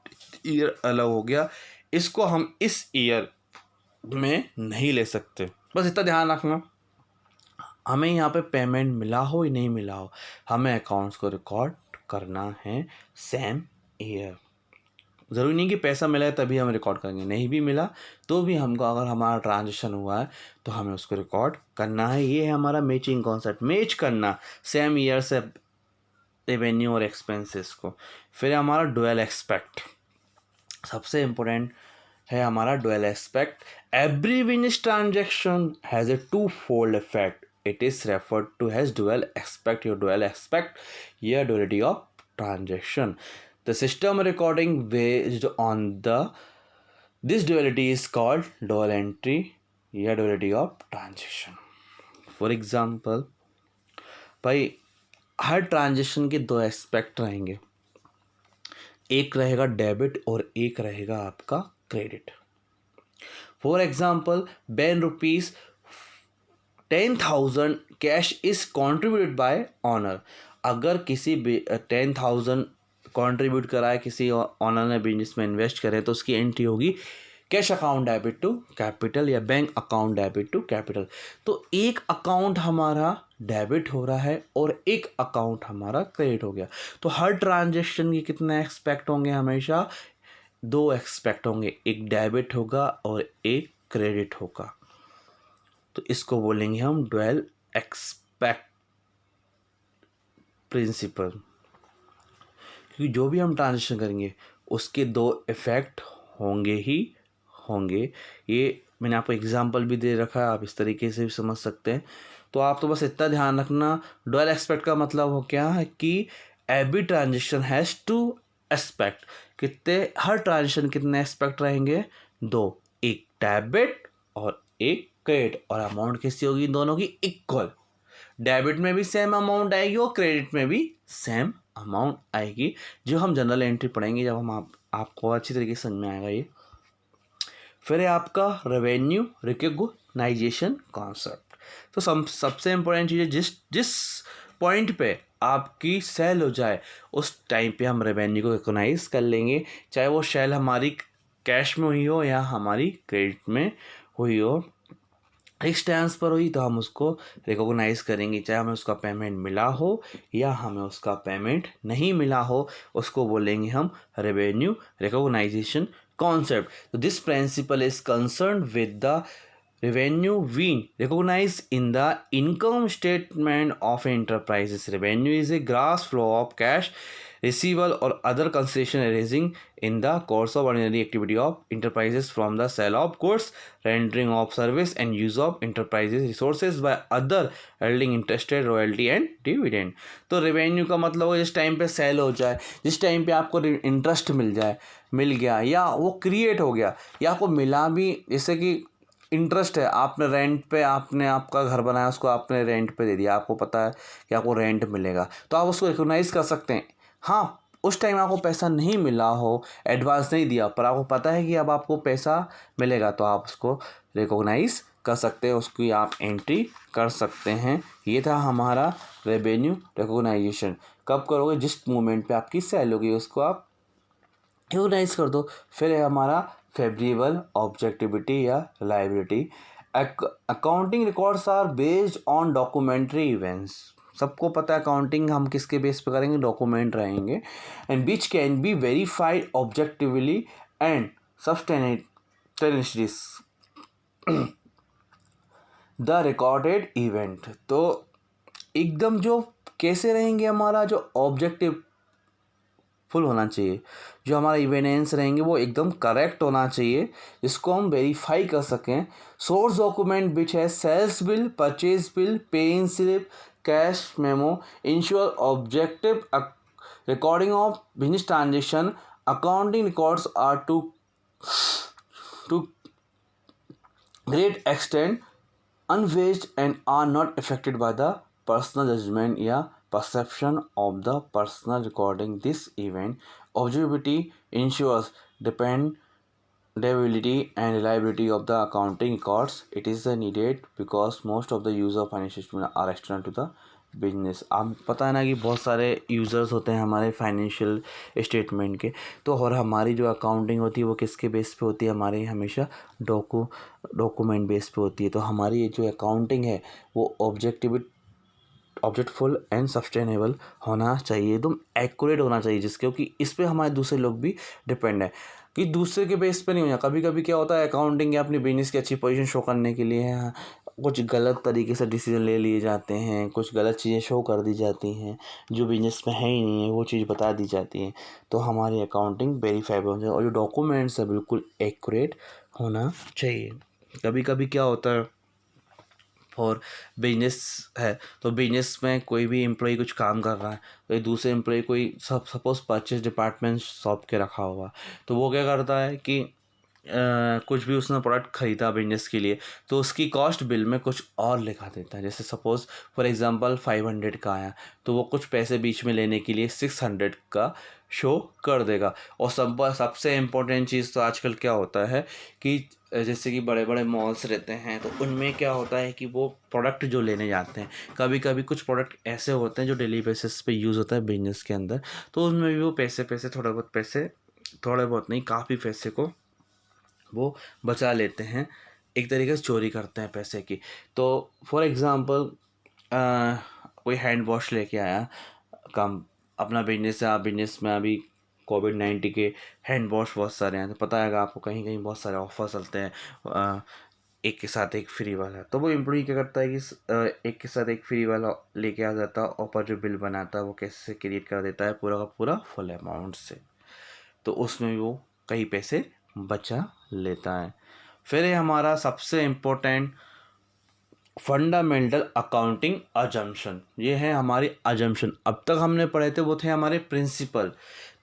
Speaker 1: ईयर अलग हो गया, इसको हम इस ईयर में नहीं ले सकते। बस इतना ध्यान रखना, हमें यहाँ पे पेमेंट मिला हो या नहीं मिला हो, हमें अकाउंट्स को रिकॉर्ड करना है सेम ईयर। ज़रूरी नहीं कि पैसा मिला है तभी हम रिकॉर्ड करेंगे, नहीं भी मिला तो भी हमको, अगर हमारा ट्रांजेक्शन हुआ है तो हमें उसको रिकॉर्ड करना है। ये है हमारा मैचिंग कॉन्सेप्ट, मैच करना सेम ईयर से रेवेन्यू और एक्सपेंसेस को। फिर हमारा डुअल एक्सपेक्ट, सबसे इम्पोर्टेंट है हमारा dual aspect. Every business transaction has a twofold effect, it is referred to has dual aspect. Your dual aspect या duality of transaction, the system recording based on the this duality is called dual entry या duality of transaction. For example भाई, हर ट्रांजेक्शन के 2 एस्पेक्ट रहेंगे, एक रहेगा डेबिट और एक रहेगा आपका credit. For example, when ₹10,000 cash is contributed bye honour, अगर किसी 10,000 कॉन्ट्रीब्यूट करा है किसी ऑनर ने बिजनेस में इन्वेस्ट करे तो उसकी एंट्री होगी cash account debit to capital या bank account debit to capital. तो एक अकाउंट हमारा डेबिट हो रहा है और एक अकाउंट हमारा क्रेडिट हो गया। तो हर ट्रांजेक्शन के कितने एक्सपेक्ट होंगे, हमेशा 2 एक्सपेक्ट होंगे, एक डेबिट होगा और एक क्रेडिट होगा। तो इसको बोलेंगे हम डुअल एक्सपेक्ट प्रिंसिपल, क्योंकि जो भी हम ट्रांजेक्शन करेंगे उसके 2 इफेक्ट होंगे ही होंगे। ये मैंने आपको एग्जांपल भी दे रखा है, आप इस तरीके से भी समझ सकते हैं। तो आप तो बस इतना ध्यान रखना, डुअल एक्सपेक्ट का मतलब हो क्या है कि एवरी ट्रांजेक्शन हैज़ 2 एस्पेक्ट। कितने, हर ट्रांजेक्शन कितने एस्पेक्ट रहेंगे, 2, एक डेबिट और एक क्रेडिट, और अमाउंट किसी होगी दोनों की इक्वल। डेबिट में भी सेम अमाउंट आएगी और क्रेडिट में भी सेम अमाउंट आएगी, जो हम जनरल एंट्री पढ़ेंगे जब हम आपको अच्छी तरीके से समझ में आएगा ये। फिर है आपका रेवेन्यू रिकॉग्नाइजेशन कॉन्सेप्ट। तो सबसे इम्पोर्टेंट चीज़ है, जिस पॉइंट पे आपकी सेल हो जाए उस टाइम पे हम रेवेन्यू को रिकॉग्नाइज कर लेंगे, चाहे वो सेल हमारी कैश में हुई हो या हमारी क्रेडिट में हुई हो। फिक्स टर्म्स पर हुई तो हम उसको रिकॉग्नाइज करेंगे, चाहे हमें उसका पेमेंट मिला हो या हमें उसका पेमेंट नहीं मिला हो, उसको बोलेंगे हम revenue recognisation concept. So this principle is concerned with the revenue we recognize in the income statement of enterprises. Revenue is a gross flow of cash receivable or other consideration arising in the course of ordinary activity of enterprises from the sale of goods, rendering of service and use of enterprises resources by other holding interest, royalty and dividend. तो रेवेन्यू का मतलब हो जिस टाइम पे सेल हो जाए, जिस टाइम पे आपको इंटरेस्ट मिल गया या वो क्रिएट हो गया या आपको मिला भी, जैसे कि इंटरेस्ट है, आपने रेंट पे, आपने आपका घर बनाया उसको आपने रेंट पे दे दिया, आपको पता है कि आपको रेंट मिलेगा तो आप उसको रिकॉग्नाइज कर सकते हैं। हाँ, उस टाइम आपको पैसा नहीं मिला हो, एडवांस नहीं दिया, पर आपको पता है कि अब आपको पैसा मिलेगा तो आप उसको रिकॉग्नाइज कर सकते हैं उसकी आप एंट्री कर सकते हैं। ये था हमारा रेवेन्यू रिकॉग्नाइजेशन। कब करोगे? जिस मोमेंट पे आपकी सेल होगी उसको आप रिकॉग्नाइज कर दो। फिर है हमारा फेवरेबल ऑब्जेक्टिविटी या liability. Accounting records are based on documentary events. सबको पता है अकाउंटिंग हम किसके बेस पे करेंगे? डॉक्यूमेंट रहेंगे, and which can be verified objectively and substantially the recorded event. तो एकदम जो कैसे रहेंगे, हमारा जो ऑब्जेक्टिव फुल होना चाहिए, जो हमारा इवेनेंस रहेंगे वो एकदम करेक्ट होना चाहिए, जिसको हम वेरीफाई कर सकें। सोर्स डॉक्यूमेंट विच है sales bill, purchase bill, paying slip, cash memo ensure objective recording of business transaction. Accounting records are to great extent unwaged and are not affected by the personal judgment या perception of the personal recording this event. Objectivity ensures dependability and reliability of the accounting records. It is needed because most of the use of financial statements are external to the business. आप पता है ना कि बहुत सारे यूज़र्स होते हैं हमारे फाइनेंशियल स्टेटमेंट के, तो और हमारी जो अकाउंटिंग होती है वो किसके बेस पे होती है? हमारी हमेशा डॉक्यूमेंट बेस पे होती है। तो हमारी जो अकाउंटिंग है वो ऑब्जेक्टफुल एंड सस्टेनेबल होना चाहिए, एकदम एक्यूरेट होना चाहिए, जिसके क्योंकि इस पे हमारे दूसरे लोग भी डिपेंड है कि दूसरे के बेस पे नहीं होना। कभी कभी क्या होता है, अकाउंटिंग या अपनी बिजनेस की अच्छी पोजीशन शो करने के लिए कुछ गलत तरीके से डिसीजन ले लिए जाते हैं, कुछ गलत चीज़ें शो कर दी जाती हैं, जो बिजनेस में है ही नहीं है वो चीज़ बता दी जाती है। तो हमारी अकाउंटिंग वेरीफाइबल होनी चाहिए और जो डॉक्यूमेंट्स है बिल्कुल एक्यूरेट होना चाहिए। कभी कभी क्या होता है, और बिजनेस है तो बिजनेस में कोई भी एम्प्लॉय कुछ काम कर रहा है, तो एक दूसरे एम्प्लॉय कोई सपोज परचेज डिपार्टमेंट सौंप के रखा हुआ, तो वो क्या करता है कि कुछ भी उसने प्रोडक्ट खरीदा बिजनेस के लिए, तो उसकी कॉस्ट बिल में कुछ और लिखा देता है। जैसे सपोज़ फॉर एग्जांपल 500 का आया, तो वो कुछ पैसे बीच में लेने के लिए 600 का शो कर देगा। और सबसे इम्पोर्टेंट चीज़ तो आजकल क्या होता है कि जैसे कि बड़े बड़े मॉल्स रहते हैं, तो उनमें क्या होता है कि वो प्रोडक्ट जो लेने जाते हैं, कभी कभी कुछ प्रोडक्ट ऐसे होते हैं जो डेली बेसिस पे यूज़ होता है बिजनेस के अंदर, तो उनमें भी वो थोड़े बहुत नहीं, काफ़ी पैसे को वो बचा लेते हैं, एक तरीके से चोरी करते हैं पैसे की। तो फॉर एग्ज़ाम्पल कोई हैंड वॉश लेके आया, काम अपना बिजनेस है, आप बिजनेस में अभी कोविड-19 के हैंड वॉश बहुत सारे हैं, तो पता है आपको कहीं कहीं बहुत सारे ऑफर चलते हैं, एक के साथ एक फ्री वाला। तो वो एम्प्लॉई क्या करता है कि एक के साथ एक फ्री वाला लेके आ जाता है, ऊपर जो बिल बनाता है वो कैसे क्रिएट कर देता है पूरा का पूरा फुल अमाउंट से, तो उसमें वो कई पैसे बचा लेता है। फिर है हमारा सबसे इम्पोर्टेंट फंडामेंटल अकाउंटिंग अजम्पशन। ये है हमारी अजम्पशन। अब तक हमने पढ़े थे वो थे हमारे प्रिंसिपल।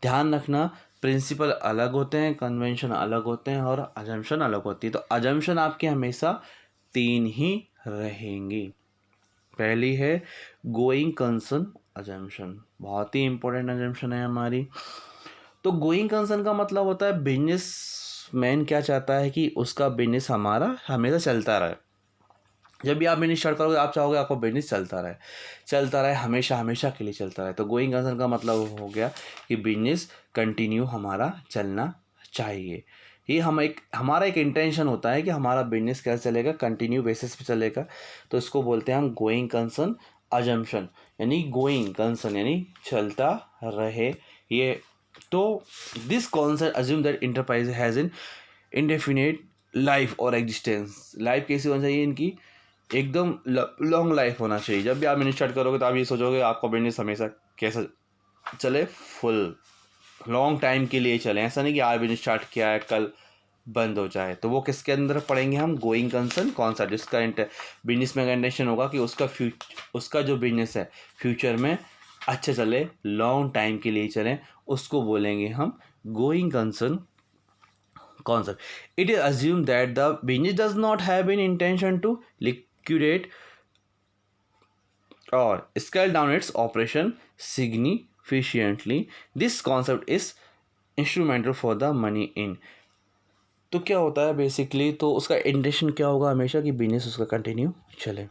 Speaker 1: ध्यान रखना, प्रिंसिपल अलग होते हैं, कन्वेंशन अलग होते हैं और अजम्पशन अलग होती है। तो अजम्पशन आपके हमेशा 3 ही रहेंगी। पहली है गोइंग कंसर्न अजम्पशन, बहुत ही इंपॉर्टेंट अजम्पशन है हमारी। तो गोइंग कंसर्न का मतलब होता है बिजनेस मैन क्या चाहता है कि उसका बिजनेस हमारा हमेशा चलता रहे। जब भी आप बिजनेस स्टार्ट करोगे आप चाहोगे आपका बिजनेस चलता रहे हमेशा हमेशा के लिए चलता रहे। तो गोइंग कंसर्न का मतलब हो गया कि बिजनेस कंटिन्यू हमारा चलना चाहिए। ये हमारा एक इंटेंशन होता है कि हमारा बिजनेस कैसे चलेगा, कंटिन्यू बेसिस पे चलेगा। तो इसको बोलते हैं हम गोइंग कंसर्न अजम्पशन, यानी गोइंग कंसर्न यानी चलता रहे ये। तो this concept assume that enterprise has an indefinite life और एग्जिस्टेंस। लाइफ कैसी होनी चाहिए इनकी? एकदम लॉन्ग लाइफ होना चाहिए। जब भी आप बिजनेस स्टार्ट करोगे तो आप ये सोचोगे आपका बिजनेस हमेशा कैसा चले, फुल लॉन्ग टाइम के लिए चले। ऐसा नहीं कि आज बिजनेस स्टार्ट किया है कल बंद हो जाए। तो वो किसके अंदर पढ़ेंगे हम? गोइंग कंसर्न कौन सा, जिसका बिजनेस में कंडीशन होगा कि उसका जो बिजनेस है फ्यूचर में अच्छा चले, लॉन्ग टाइम के लिए चले, उसको बोलेंगे हम going concern concept. It is assumed that the business does not have an intention to liquidate or scale down its operation significantly. This concept is instrumental for the money in तो क्या होता है बेसिकली, तो उसका इंटेंशन क्या होगा हमेशा कि बिजनेस उसका कंटिन्यू चले।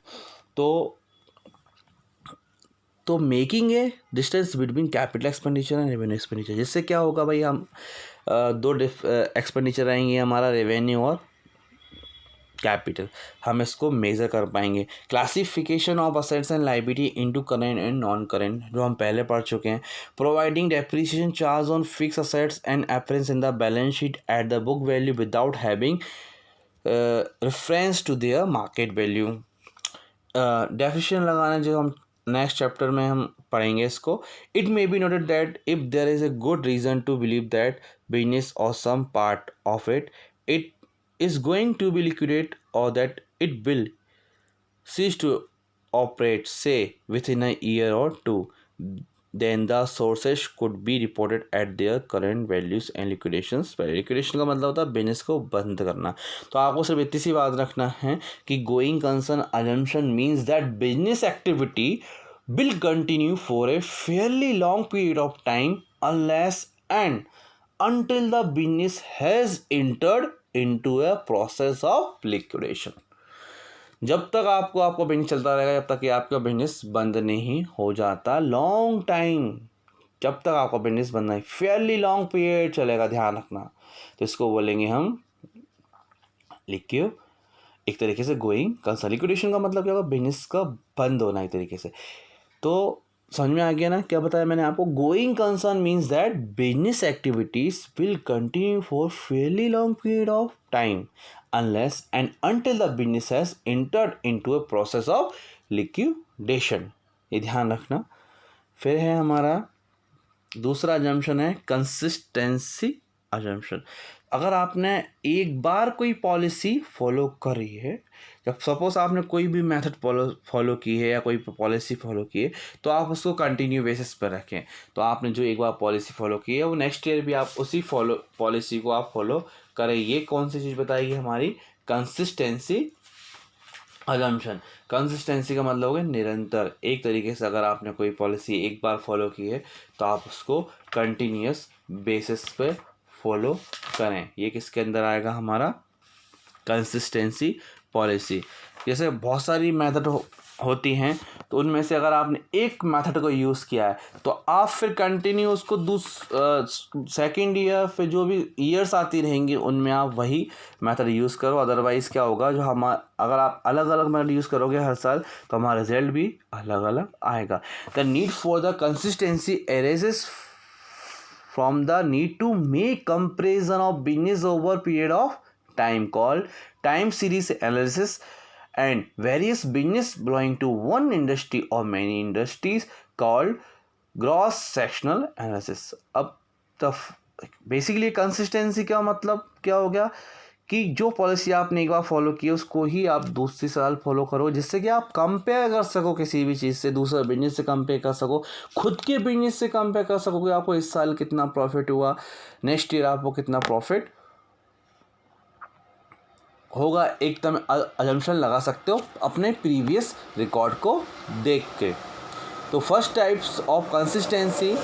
Speaker 1: तो making a distance between capital expenditure and revenue expenditure, जिससे क्या होगा भाई, हम दो एक्सपेंडिचर आएंगे हमारा, रेवेन्यू और कैपिटल, हम इसको मेजर कर पाएंगे। Classification of assets and liability into current and non current, जो हम पहले पढ़ चुके हैं। Providing depreciation charge on fix assets and appearance in the balance sheet at the book value without having reference to their market value. Definition लगाना जो हम नेक्स्ट चैप्टर में हम पढ़ेंगे इसको। It may be noted that if there is a good reason to believe that business और some part of it is going to be liquidate, or that it will cease to operate, say within a year or two, then the sources could be reported at their current values and liquidations value। Liquidation का मतलब होता है बिजनेस को बंद करना। तो आपको सिर्फ इतनी सी बात रखना है कि going concern assumption means that business activity will continue for a fairly long period of time unless and until the business has entered into a process of liquidation। जब तक आपका बिजनेस चलता रहेगा, जब तक कि आपका बिजनेस बंद नहीं हो जाता, लॉन्ग टाइम, जब तक आपका बिजनेस बंद नहीं, फेयरली लॉन्ग पीरियड चलेगा, ध्यान रखना। तो इसको बोलेंगे हम लिक्विड, एक तरीके से गोइंग कंसर्न। लिक्विडेशन का मतलब क्या होगा, बिजनेस का बंद होना एक तरीके से। तो समझ में आ गया ना क्या बताया मैंने आपको। Going concern means that business activities will continue for Fairlie long period of time unless and until the business has entered into a process of liquidation, ये ध्यान रखना। फिर है हमारा दूसरा अजम्पशन है कंसिस्टेंसी अजम्पशन। अगर आपने एक बार कोई पॉलिसी फॉलो करी है, जब सपोज आपने कोई भी मेथड फॉलो की है या कोई पॉलिसी फॉलो की है, तो आप उसको कंटिन्यू बेसिस पर रखें। तो आपने जो एक बार पॉलिसी फॉलो की है, वो नेक्स्ट ईयर भी आप उसी पॉलिसी को आप फॉलो करें। ये कौन सी चीज़ बताएगी हमारी, कंसिस्टेंसी अजम्पशन। कंसिस्टेंसी का मतलब होगा निरंतर। एक तरीके से अगर आपने कोई पॉलिसी एक बार फॉलो की है, तो आप उसको कंटिन्यूस बेसिस पे फॉलो करें। ये किसके अंदर आएगा हमारा, कंसिस्टेंसी पॉलिसी। जैसे बहुत सारी मेथड होती हैं, तो उनमें से अगर आपने एक मेथड को यूज़ किया है, तो आप फिर कंटिन्यू उसको सेकेंड ईयर, फिर जो भी ईयर्स आती रहेंगी उनमें आप वही मेथड यूज़ करो। अदरवाइज़ क्या होगा, जो अगर आप अलग अलग मेथड यूज़ करोगे हर साल, तो हमारा रिजल्ट भी अलग अलग आएगा। The need for the consistency arises from the need to make comparison of business over period of time called time series analysis, and various business belonging to one industry or many industries called gross sectional analysis। अब द बेसिकली कंसिस्टेंसी का मतलब क्या हो गया कि जो पॉलिसी आपने एक बार फॉलो की है, उसको ही आप दूसरी साल फॉलो करो, जिससे कि आप कंपेयर कर सको किसी भी चीज़ से, दूसरे बिजनेस से कंपेयर कर सको, खुद के बिजनेस से कंपेयर कर सको कि आपको इस साल कितना प्रॉफिट हुआ, नेक्स्ट ईयर आपको कितना प्रॉफिट होगा। एकदम अजम्पशन लगा सकते हो अपने प्रीवियस रिकॉर्ड को देख के। तो फर्स्ट टाइप्स ऑफ कंसिस्टेंसी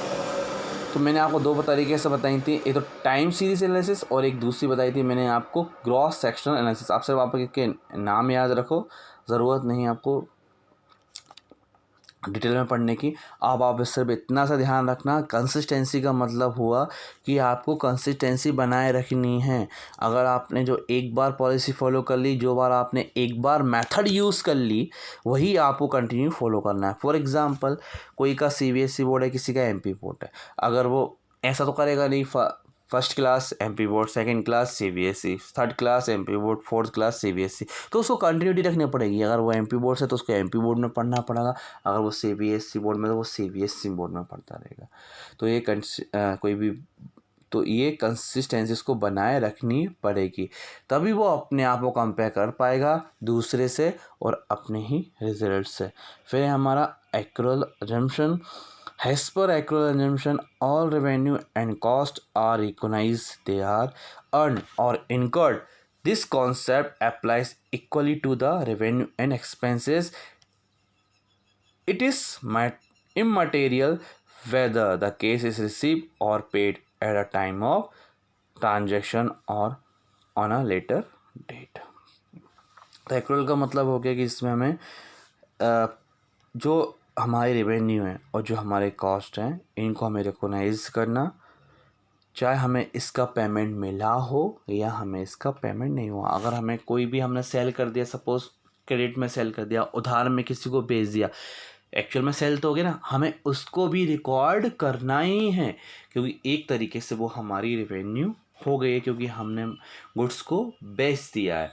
Speaker 1: तो मैंने आपको दो तरीके से बताई थी, एक तो टाइम सीरीज एनालिसिस और एक दूसरी बताई थी मैंने आपको ग्रॉस सेक्शनल एनालिसिस। आप सिर्फ आपके नाम याद रखो, ज़रूरत नहीं आपको डिटेल में पढ़ने की। अब आप सिर्फ इतना सा ध्यान रखना, कंसिस्टेंसी का मतलब हुआ कि आपको कंसिस्टेंसी बनाए रखनी है। अगर आपने जो एक बार पॉलिसी फॉलो कर ली, जो बार आपने एक बार मेथड यूज़ कर ली, वही आपको कंटिन्यू फॉलो करना है। फॉर एग्जांपल, कोई का सीबीएसई बोर्ड है, किसी का एमपी बोर्ड है, अगर वो ऐसा तो करेगा नहीं, first class MP board, second class CBSE, third class MP board, fourth class CBSE, तो उसको कंटिन्यूटी रखनी पड़ेगी। अगर वो एमपी बोर्ड से तो उसको एमपी बोर्ड में पढ़ना पड़ेगा, अगर वो सीबीएसई बोर्ड में तो वो सीबीएसई बोर्ड में पढ़ता रहेगा। तो ये कोई भी तो ये कंसिस्टेंसी उसको बनाए रखनी पड़ेगी, तभी वो अपने आप को कंपेयर कर पाएगा दूसरे से और अपने ही रिजल्ट से। फिर हमारा accrual assumption। As per accrual assumption, all revenue and cost are recognized, they are earned or incurred. This concept applies equally to the revenue and expenses. It is immaterial whether the case is received or paid at a time of transaction or on a later date. तो एक्रूअल का मतलब हो गया कि इसमें हमें जो हमारे रेवेन्यू है और जो हमारे कॉस्ट हैं इनको हमें रिकॉग्नाइज करना, चाहे हमें इसका पेमेंट मिला हो या हमें इसका पेमेंट नहीं हुआ। अगर हमें कोई भी हमने सेल कर दिया, सपोज क्रेडिट में सेल कर दिया, उधार में किसी को बेच दिया, एक्चुअल में सेल तो हो गया ना, हमें उसको भी रिकॉर्ड करना ही है, क्योंकि एक तरीके से वो हमारी रेवेन्यू हो गई है, क्योंकि हमने गुड्स को बेच दिया है।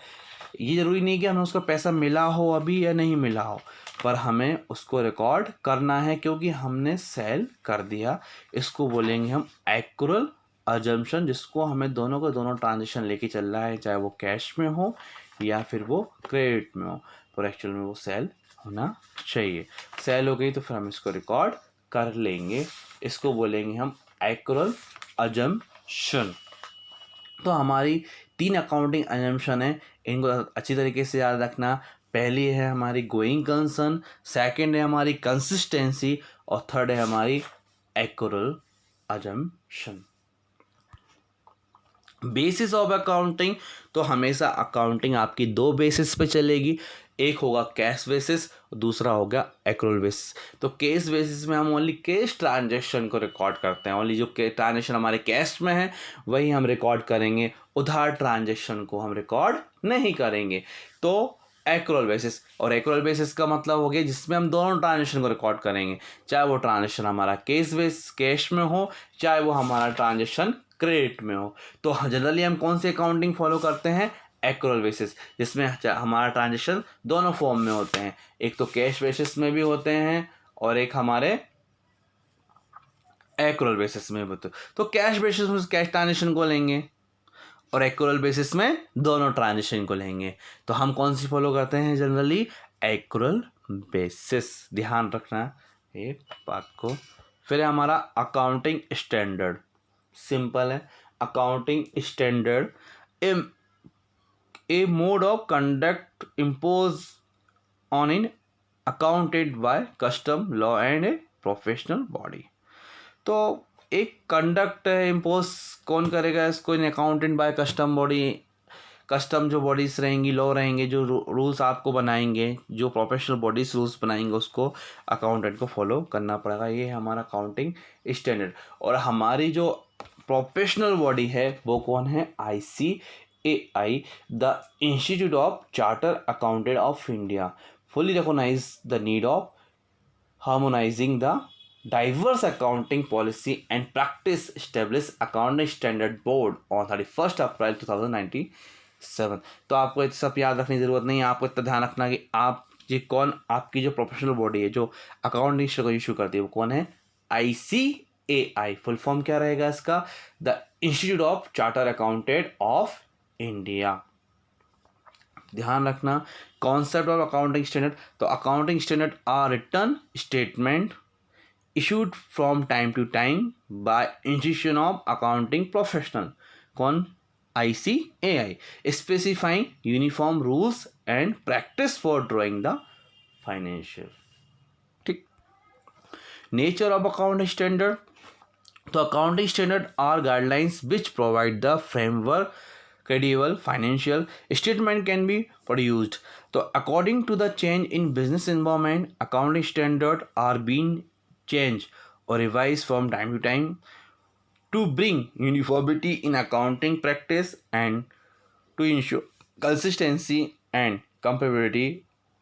Speaker 1: ये ज़रूरी नहीं कि हमें उसका पैसा मिला हो अभी या नहीं मिला हो, पर हमें उसको रिकॉर्ड करना है क्योंकि हमने सेल कर दिया। इसको बोलेंगे हम एक्रूअल अजम्पशन, जिसको हमें दोनों का दोनों ट्रांजेक्शन लेके चल रहा है, चाहे वो कैश में हो या फिर वो क्रेडिट में हो, पर एक्चुअल में वो सेल होना चाहिए। सेल हो गई तो फिर हम इसको रिकॉर्ड कर लेंगे, इसको बोलेंगे हम एक्रूअल अजम्पशन। तो हमारी 3 अकाउंटिंग अजम्पशन है, इनको अच्छी तरीके से याद रखना। पहली है हमारी गोइंग कंसर्न, सेकंड है हमारी कंसिस्टेंसी और थर्ड है हमारी accrual assumption. Basis of accounting, तो हमेशा अकाउंटिंग आपकी 2 बेसिस पे चलेगी, एक होगा कैश बेसिस, दूसरा होगा एक्रूअल बेसिस। तो कैश बेसिस में हम ओनली कैश ट्रांजैक्शन को रिकॉर्ड करते हैं, ओनली जो ट्रांजैक्शन हमारे कैश में है वही हम रिकॉर्ड करेंगे, उधार ट्रांजैक्शन को हम रिकॉर्ड नहीं करेंगे। तो एक्रूअल बेसिस, और एक्रूअल बेसिस का मतलब हो गया जिसमें हम दोनों ट्रांजैक्शन को रिकॉर्ड करेंगे, चाहे वो ट्रांजैक्शन हमारा कैश में हो, चाहे वो हमारा ट्रांजैक्शन क्रेडिट में हो। तो जनरली हम कौन सी अकाउंटिंग फॉलो करते हैं? एक्रूअल बेसिस, जिसमें हमारा ट्रांजैक्शन दोनों फॉर्म में होते हैं, एक तो कैश बेसिस में भी होते हैं और एक हमारे एक्रूअल बेसिस में भी होते हैं। तो कैश बेसिस में कैश ट्रांजैक्शन को लेंगे और एक्रूअल बेसिस में दोनों ट्रांजैक्शन को लेंगे। तो हम कौन सी फॉलो करते हैं जनरली? एक्रूअल बेसिस, ध्यान रखना ये बात को। फिर हमारा अकाउंटिंग स्टैंडर्ड, सिंपल है। Accounting standard a mode of conduct impose on in accounted by custom law and a professional body. तो एक कंडक्ट है, इम्पोज कौन करेगा इसको? In accounted by custom body, custom जो बॉडीज रहेंगी, लॉ रहेंगे, जो रूल्स आपको बनाएंगे, जो प्रोफेशनल बॉडीज रूल्स बनाएंगे, उसको अकाउंटेंट को फॉलो करना पड़ेगा। ये है हमारा अकाउंटिंग स्टैंडर्ड। और हमारी जो प्रोफेशनल बॉडी है वो कौन है? ICAI, the institute of charter accountant of India, fully recognize the need of harmonizing the diverse accounting policy and practice, established accounting standard board on 31st April 2097। तो आपको ये सब याद रखने की ज़रूरत नहीं है, आपको इतना ध्यान रखना कि आप ये कौन, आपकी जो प्रोफेशनल बॉडी है जो अकाउंटिंग को इशू करती है वो कौन है? ICAI। फुल फॉर्म क्या रहेगा इसका? The institute of charter accountant of India. ध्यान रखना कॉन्सेप्ट ऑफ अकाउंटिंग स्टैंडर्ड। तो accounting standard are written statement issued from time to time by institution of accounting professional, कौन? ICAI, specifying uniform rules and practice for drawing the financial। ठीक। नेचर ऑफ अकाउंटिंग स्टैंडर्ड, तो accounting standard are guidelines which provide the framework credible financial statement can be produced। तो according to the change in business environment, accounting standards are being changed or revised from time to time to bring uniformity in accounting practice and to ensure consistency and comparability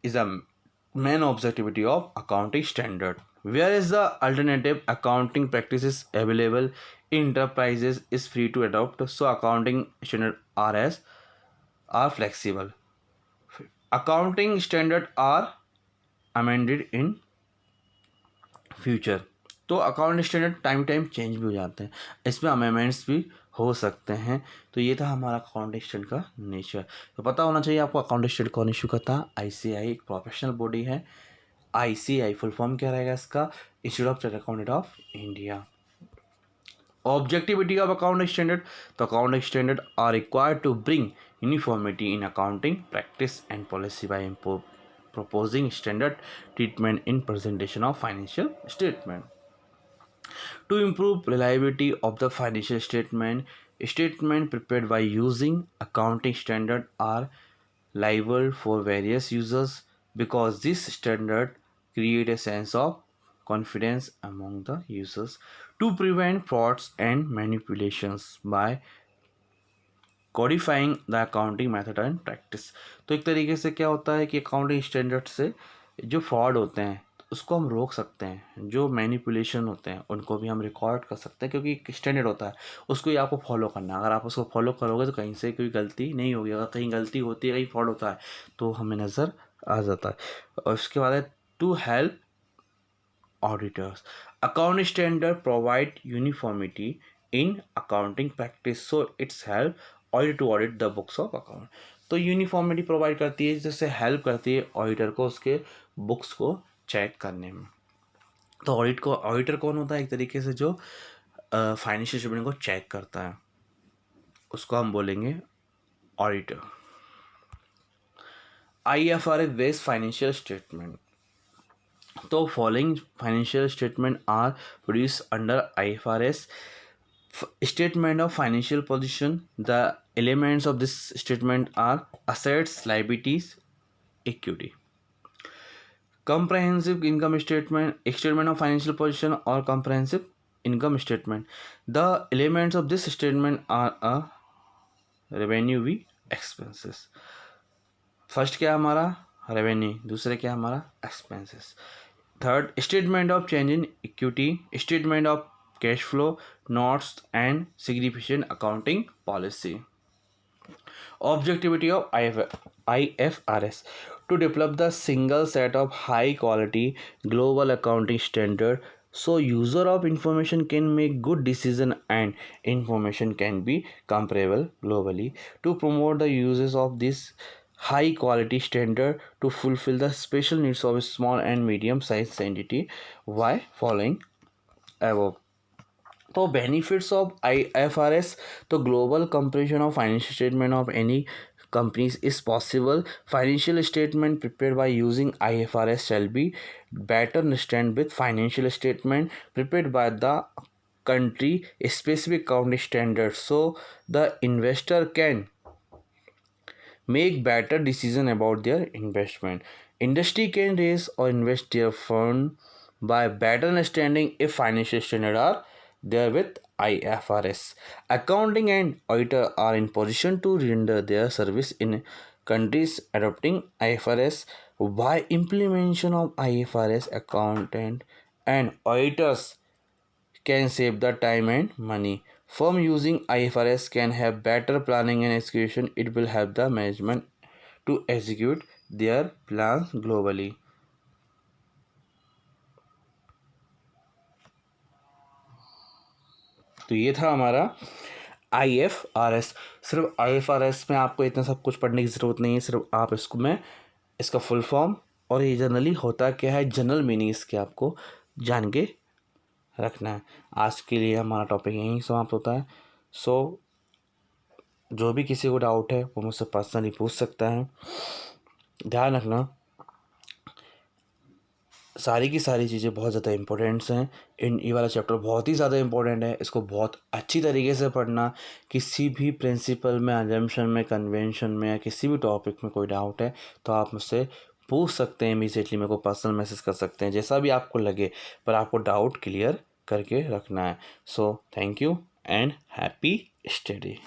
Speaker 1: is a main objectivity of accounting standard। Whereas the alternative accounting practices available in enterprises is free to adopt, so accounting standards are flexible। Accounting standards are amended in future. तो account standard time time change भी हो जाते हैं, इसमें अमेंडमेंट्स भी हो सकते हैं। तो ये था हमारा अकाउंट स्टैंडर्ड का नेचर। तो पता होना चाहिए आपको अकाउंट स्टैंडर्ड कौन इशू करता है? ICAI एक प्रोफेशनल बॉडी है। ICAI फुल फॉर्म क्या रहेगा इसका? Institute of Chartered Accountant of India. Objectivity of accounting standard, तो accounting standard are required to bring uniformity in accounting practice and policy by proposing standard treatment in presentation of financial statement to improve reliability of the financial statement, Statement prepared by using accounting standard are liable for various users because this standard create a sense of confidence among the users to prevent frauds and manipulations by codifying the accounting method and practice. तो एक तरीके से क्या होता है कि अकाउंटिंग स्टैंडर्ड से जो फ्रॉड होते हैं उसको हम रोक सकते हैं, जो मैनिपुलेशन होते हैं उनको भी हम रिकॉर्ड कर सकते हैं, क्योंकि एक स्टैंडर्ड होता है उसको ही आपको फॉलो करना है। अगर आप उसको फॉलो करोगे तो कहीं से कोई गलती नहीं होगी, अगर कहीं गलती होती है, कहीं फ्रॉड होता है तो हमें नज़र आ जाता है। और उसके बाद है to help auditors. Accounting standard provide uniformity in accounting practice, so it's help auditor to audit the books of account. तो यूनिफॉर्मिटी प्रोवाइड करती है, जिससे हेल्प करती है ऑडिटर को उसके बुक्स को चेक करने में। तो ऑडिटर कौन होता है? एक तरीके से जो फाइनेंशियल स्टेटमेंट को चेक करता है उसको हम बोलेंगे auditor. IFRS based financial statement. तो following financial statement are produce under IFRS. Statement of financial position. The elements of this statement are assets, liabilities, equity. Comprehensive income statement, statement of financial position or comprehensive income statement. The elements of this statement are a revenue v expenses. First क्या हमारा रेवेन्यू, दूसरे क्या हमारा expenses. Third statement of change in equity, statement of cash flow, notes and significant accounting policy. Objectivity of IFRS to develop the single set of high quality global accounting standard so user of information can make good decision and information can be comparable globally. To promote the uses of this high quality standard to fulfill the special needs of small and medium sized entity, why following above. तो बेनिफिट्स ऑफ IFRS, तो global comparison of financial statement of any companies is possible. Financial statement prepared by using IFRS shall be better understand with financial statement prepared by the country specific accounting standards, so the investor can make better decision about their investment. Industry can raise or invest their fund by better understanding if financial standards are there with IFRS. Accounting and auditor are in position to render their service in countries adopting IFRS. By implementation of IFRS, accountant and auditors can save the time and money. Firm using IFRS can have better planning and execution. It will help the management to execute their plans globally. तो ये था हमारा IFRS। सिर्फ IFRS में आपको इतना सब कुछ पढ़ने की ज़रूरत नहीं है, सिर्फ आप इसका फुल फॉर्म और ये जनरली होता क्या है, जनरल मीनिंग इसके आपको जान के रखना है। आज के लिए हमारा टॉपिक यहीं समाप्त होता है। सो जो भी किसी को डाउट है वो मुझसे पर्सनली पूछ सकता है। ध्यान रखना सारी की सारी चीज़ें बहुत ज़्यादा इंपॉर्टेंट्स हैं। ये वाला चैप्टर बहुत ही ज़्यादा इंपॉर्टेंट है, इसको बहुत अच्छी तरीके से पढ़ना। किसी भी प्रिंसिपल में, अजम्पशन में, कन्वेंशन में या किसी भी टॉपिक में कोई डाउट है तो आप मुझसे पूछ सकते हैं इमीडिएटली, मेरे को पर्सनल मैसेज कर सकते हैं, जैसा भी आपको लगे, पर आपको डाउट क्लियर करके रखना है। So thank you and happy study.